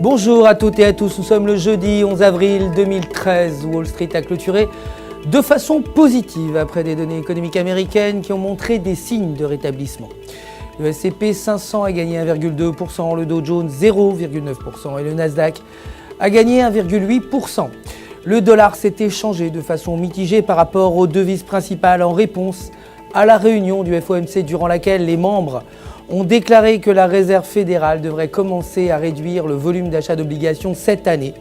Bonjour à toutes et à tous, nous sommes le jeudi 11 avril 2013. Wall Street a clôturé de façon positive après des données économiques américaines qui ont montré des signes de rétablissement. Le S&P 500 a gagné 1,2%, le Dow Jones 0,9% et le Nasdaq a gagné 1,8%. Le dollar s'est échangé de façon mitigée par rapport aux devises principales en réponse à la réunion du FOMC durant laquelle les membres ont déclaré que la Réserve fédérale devrait commencer à réduire le volume d'achat d'obligations cette année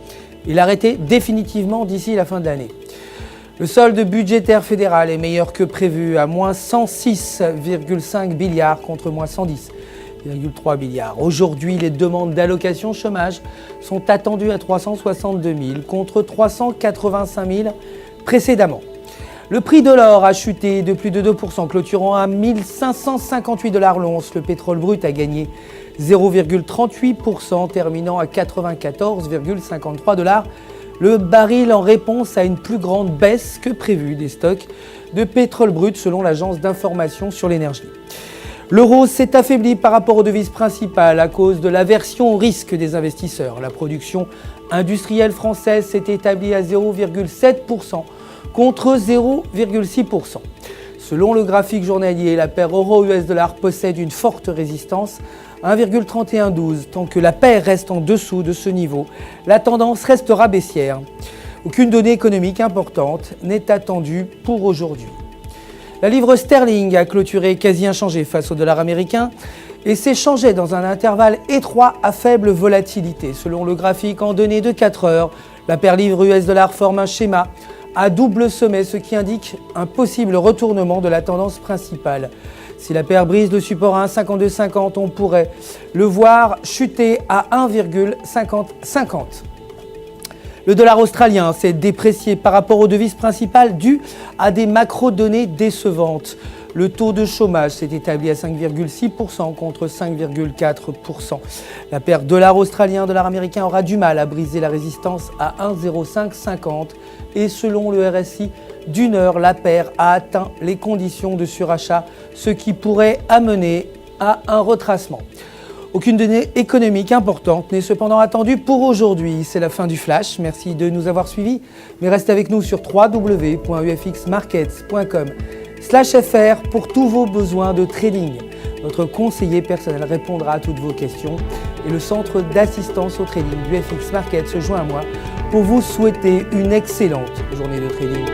et l'arrêter définitivement d'ici la fin de l'année. Le solde budgétaire fédéral est meilleur que prévu à moins 106,5 milliards contre moins 110,3 milliards. Aujourd'hui, les demandes d'allocation chômage sont attendues à 362 000 contre 385 000 précédemment. Le prix de l'or a chuté de plus de 2%, clôturant à 1558 $ l'once. Le pétrole brut a gagné 0,38%, terminant à 94,53 $ le baril en réponse à une plus grande baisse que prévue des stocks de pétrole brut selon l'agence d'information sur l'énergie. L'euro s'est affaibli par rapport aux devises principales à cause de l'aversion au risque des investisseurs. La production industrielle française s'est établie à 0,7% contre 0,6%. Selon le graphique journalier, la paire euro-US$ possède une forte résistance, 1,3112. Tant que la paire reste en dessous de ce niveau, la tendance restera baissière. Aucune donnée économique importante n'est attendue pour aujourd'hui. La livre sterling a clôturé quasi inchangée face au dollar américain et s'échangeait dans un intervalle étroit à faible volatilité. Selon le graphique en données de 4 heures, la paire livre US$ forme un schéma à double sommet, ce qui indique un possible retournement de la tendance principale. Si la paire brise le support à 1,5250, on pourrait le voir chuter à 1,5050. Le dollar australien s'est déprécié par rapport aux devises principales dues à des macro-données décevantes. Le taux de chômage s'est établi à 5,6% contre 5,4%. La paire dollar australien-dollar américain aura du mal à briser la résistance à 1,0550 et selon le RSI d'une heure, la paire a atteint les conditions de surachat, ce qui pourrait amener à un retracement. Aucune donnée économique importante n'est cependant attendue pour aujourd'hui. C'est la fin du Flash. Merci de nous avoir suivis. Mais restez avec nous sur www.ufxmarkets.com/fr pour tous vos besoins de trading. Notre conseiller personnel répondra à toutes vos questions et le centre d'assistance au trading du FX Markets se joint à moi pour vous souhaiter une excellente journée de trading.